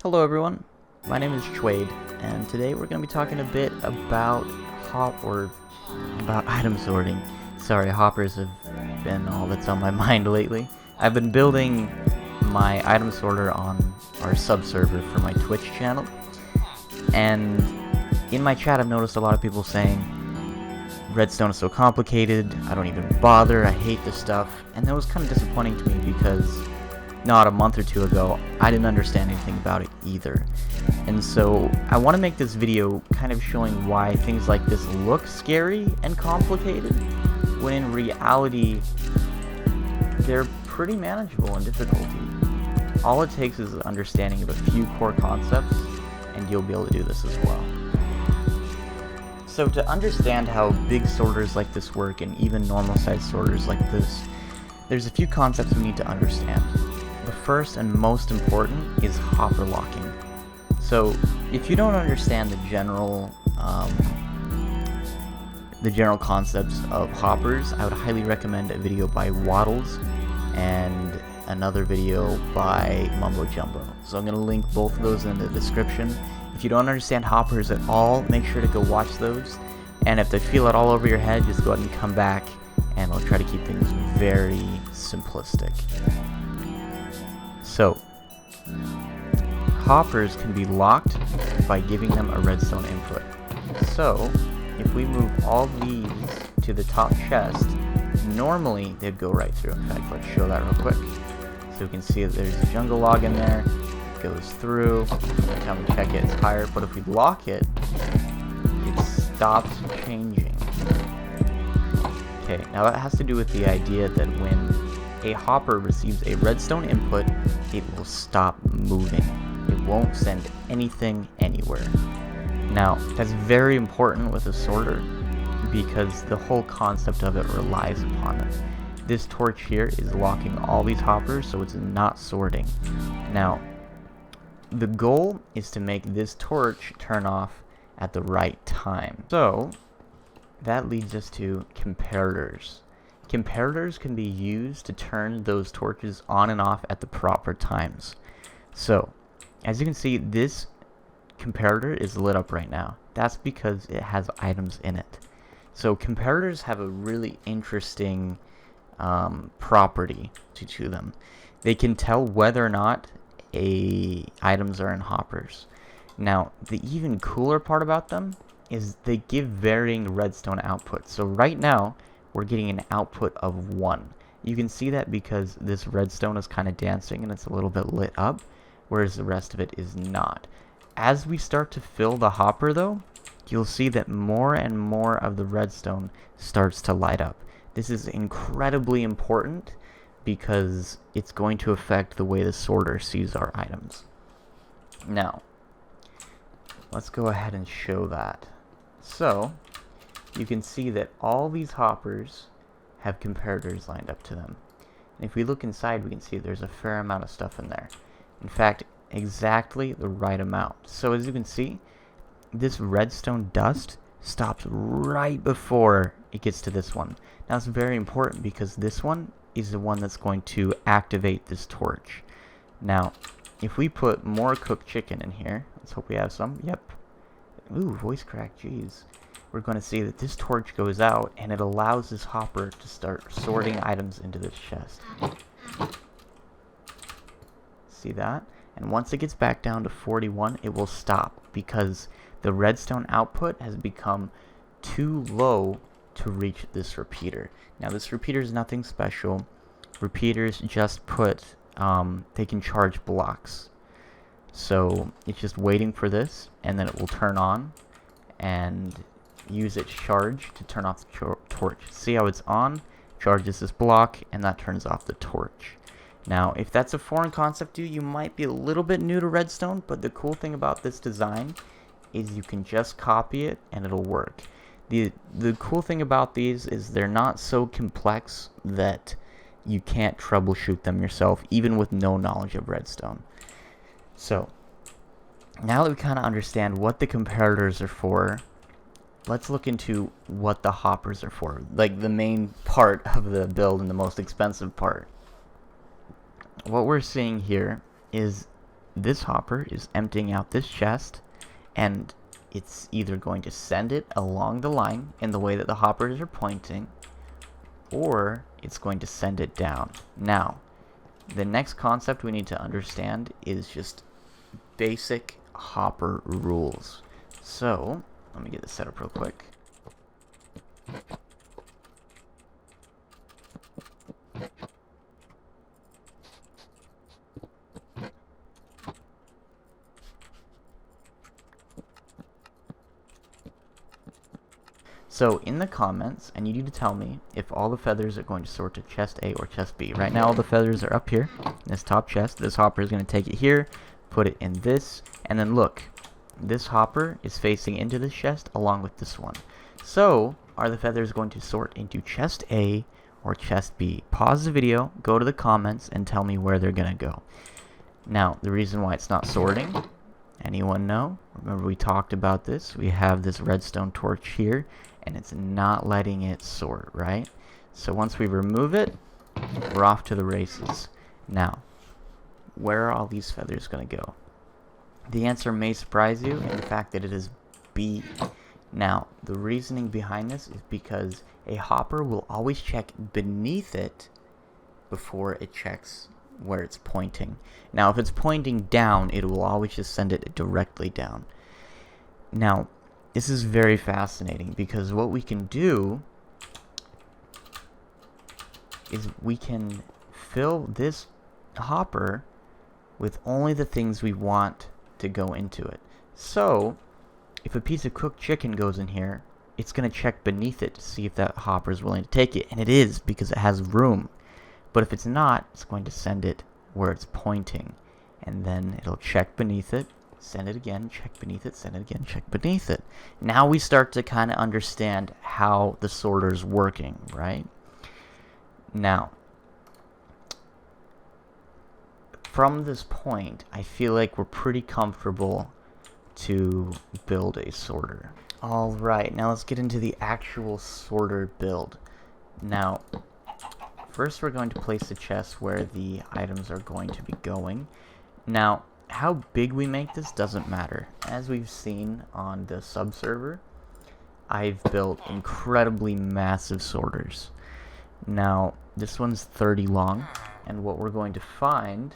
Hello everyone, my name is Schwade, and today we're going to be talking a bit about item sorting. Sorry, hoppers have been all that's on my mind lately. I've been building my item sorter on our sub-server for my Twitch channel, and in my chat I've noticed a lot of people saying, Redstone is so complicated, I don't even bother, I hate this stuff, and that was kind of disappointing to me because not a month or two ago, I didn't understand anything about it either. And so I want to make this video kind of showing why things like this look scary and complicated, when in reality, they're pretty manageable in difficulty. All it takes is an understanding of a few core concepts, and you'll be able to do this as well. So to understand how big sorters like this work, and even normal sized sorters like this, there's a few concepts we need to understand. The first and most important is hopper locking. So if you don't understand the general concepts of hoppers, I would highly recommend a video by Waddles and another video by Mumbo. So I'm going to link both of those in the description. If you don't understand hoppers at all, make sure to go watch those. And if they feel it all over your head, just go ahead and come back, and I'll try to keep things very simplistic. So, hoppers can be locked by giving them a redstone input. So, if we move all these to the top chest, normally they'd go right through. In fact, let's show that real quick. So we can see that there's a jungle log in there, it goes through, every time we check it, it's higher, but if we lock it, it stops changing. Okay, now that has to do with the idea that when a hopper receives a redstone input, it will stop moving. It won't send anything anywhere. Now, that's very important with a sorter because the whole concept of it relies upon it. This torch here is locking all these hoppers, so it's not sorting. Now, the goal is to make this torch turn off at the right time. So, that leads us to comparators. Comparators can be used to turn those torches on and off at the proper times. So, as you can see, this comparator is lit up right now. That's because it has items in it. So, comparators have a really interesting property to them. They can tell whether or not items are in hoppers. Now, the even cooler part about them is they give varying redstone output. So right now, we're getting an output of 1. You can see that because this redstone is kind of dancing and it's a little bit lit up, whereas the rest of it is not. As we start to fill the hopper though, you'll see that more and more of the redstone starts to light up. This is incredibly important because it's going to affect the way the sorter sees our items. Now, let's go ahead and show that. So, you can see that all these hoppers have comparators lined up to them. And if we look inside, we can see there's a fair amount of stuff in there. In fact, exactly the right amount. So as you can see, this redstone dust stops right before it gets to this one. Now it's very important because this one is the one that's going to activate this torch. Now, if we put more cooked chicken in here, let's hope we have some. Yep. Ooh, voice crack, jeez. We're going to see that this torch goes out and it allows this hopper to start sorting items into this chest. See that? And once it gets back down to 41, it will stop because the redstone output has become too low to reach this repeater. Now this repeater is nothing special. Repeaters just put, they can charge blocks. So it's just waiting for this and then it will turn on and use its charge to turn off the torch. See how it's on, charges this block, and that turns off the torch. Now, if that's a foreign concept to you, you might be a little bit new to redstone, but the cool thing about this design is you can just copy it and it'll work. The cool thing about these is they're not so complex that you can't troubleshoot them yourself, even with no knowledge of redstone. So, now that we kind of understand what the comparators are for, let's look into what the hoppers are for, like the main part of the build and the most expensive part. What we're seeing here is this hopper is emptying out this chest, and it's either going to send it along the line in the way that the hoppers are pointing, or it's going to send it down. Now, the next concept we need to understand is just basic hopper rules. So, let me get this set up real quick. So in the comments, I need you to tell me if all the feathers are going to sort to chest A or chest B. Right now all the feathers are up here in this top chest. This hopper is going to take it here, put it in this, and then look, this hopper is facing into this chest along with this one. So are the feathers going to sort into chest A or chest B? Pause the video, go to the comments, and tell me where they're going to go. Now, the reason why it's not sorting, anyone know? Remember we talked about this. We have this redstone torch here, and it's not letting it sort, right? So once we remove it, we're off to the races. Now, where are all these feathers going to go? The answer may surprise you in the fact that it is B. Now, the reasoning behind this is because a hopper will always check beneath it before it checks where it's pointing. Now, if it's pointing down, it will always just send it directly down. Now, this is very fascinating because what we can do is we can fill this hopper with only the things we want to go into it. So, if a piece of cooked chicken goes in here, it's going to check beneath it to see if that hopper is willing to take it, and it is because it has room. But if it's not, it's going to send it where it's pointing, and then it'll check beneath it, send it again, check beneath it, send it again, check beneath it. Now we start to kind of understand how the sorter's working, right? Now, from this point, I feel like we're pretty comfortable to build a sorter. Alright, now let's get into the actual sorter build. Now, first we're going to place the chest where the items are going to be going. Now, how big we make this doesn't matter. As we've seen on the sub-server, I've built incredibly massive sorters. Now, this one's 30 long, and what we're going to find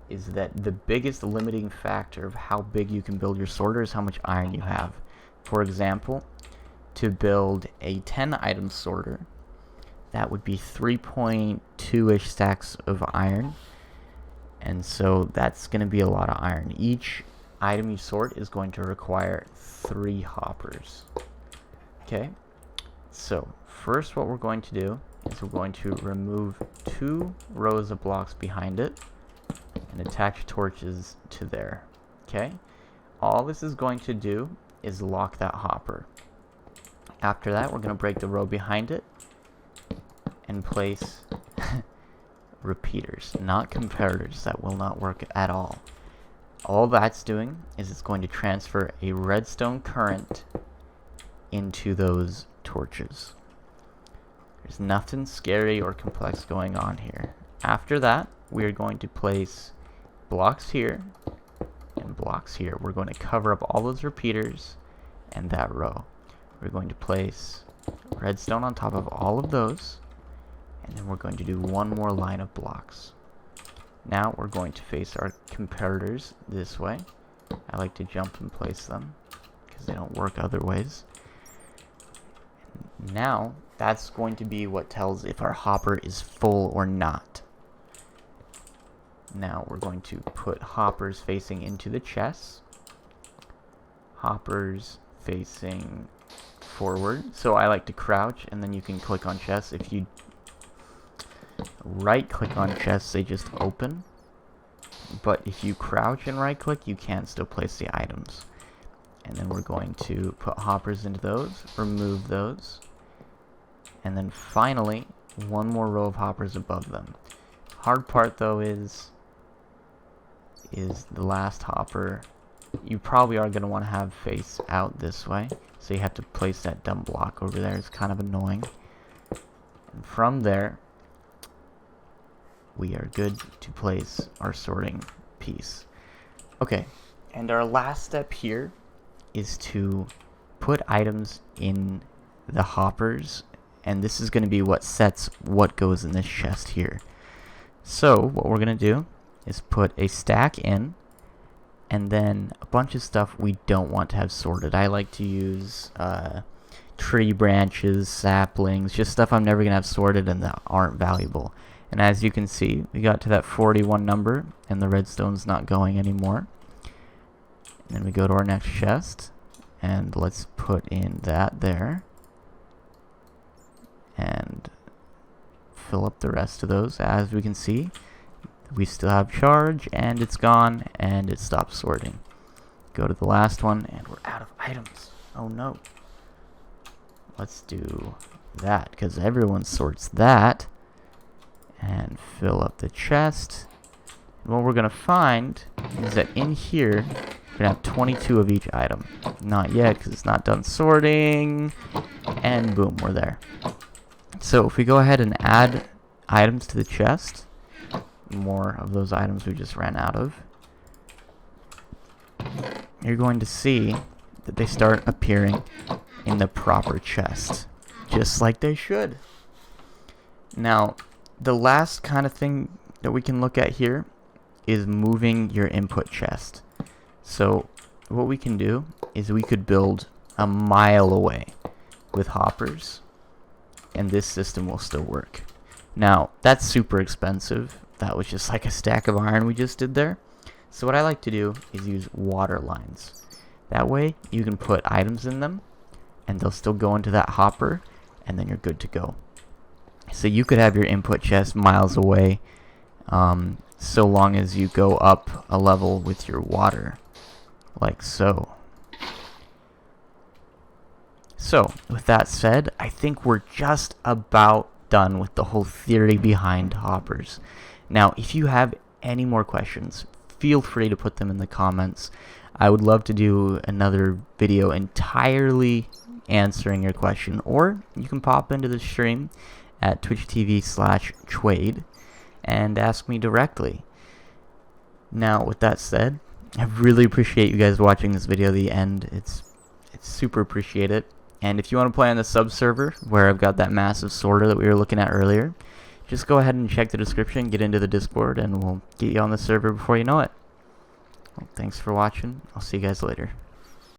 is that the biggest limiting factor of how big you can build your sorter is how much iron you have. For example, to build a 10 item sorter, that would be 3.2-ish stacks of iron. And so that's going to be a lot of iron. Each item you sort is going to require 3 hoppers. Okay, so first what we're going to do is we're going to remove 2 rows of blocks behind it and attach torches to there. Okay, all this is going to do is lock that hopper. After that, we're going to break the row behind it and place repeaters, not comparators. That will not work at all. All that's doing is it's going to transfer a redstone current into those torches. There's nothing scary or complex going on here. After that, we are going to place blocks here and blocks here. We're going to cover up all those repeaters and that row. We're going to place redstone on top of all of those, and then we're going to do one more line of blocks. Now we're going to face our comparators this way. I like to jump and place them because they don't work other ways. Now that's going to be what tells if our hopper is full or not. Now we're going to put hoppers facing into the chests, hoppers facing forward. So I like to crouch, and then you can click on chests. If you right click on chests, they just open, but if you crouch and right click, you can still place the items. And then we're going to put hoppers into those, remove those, and then finally one more row of hoppers above them. Hard part though is the last hopper. You probably are going to want to have face out this way, so you have to place that dumb block over there. It's kind of annoying. And from there, we are good to place our sorting piece. Okay, and our last step here is to put items in the hoppers, and this is going to be what sets what goes in this chest here. So what we're going to do is put a stack in, and then a bunch of stuff we don't want to have sorted. I like to use tree branches, saplings, just stuff I'm never going to have sorted and that aren't valuable. And as you can see, we got to that 41 number, and the redstone's not going anymore. And then we go to our next chest, and let's put in that there. And fill up the rest of those. As we can see, we still have charge, and it's gone, and it stopped sorting. Go to the last one, and we're out of items. Oh no. Let's do that, because everyone sorts that. And fill up the chest. And what we're going to find is that in here, we're going to have 22 of each item. Not yet, because it's not done sorting. And boom, we're there. So if we go ahead and add items to the chest, more of those items we just ran out of, you're going to see that they start appearing in the proper chest, just like they should. Now, the last kind of thing that we can look at here is moving your input chest. So what we can do is we could build a mile away with hoppers, and this system will still work. Now, that's super expensive. That was just like a stack of iron we just did there. So what I like to do is use water lines. That way you can put items in them, and they'll still go into that hopper, and then you're good to go. So you could have your input chest miles away, so long as you go up a level with your water, like so. So, with that said, I think we're just about done with the whole theory behind hoppers. Now, if you have any more questions, feel free to put them in the comments. I would love to do another video entirely answering your question, or you can pop into the stream at twitch.tv/Chwade and ask me directly. Now, with that said, I really appreciate you guys watching this video to the end. It's super appreciated. And if you want to play on the sub server, where I've got that massive sorter that we were looking at earlier, just go ahead and check the description, get into the Discord, and we'll get you on the server before you know it. Well, thanks for watching. I'll see you guys later.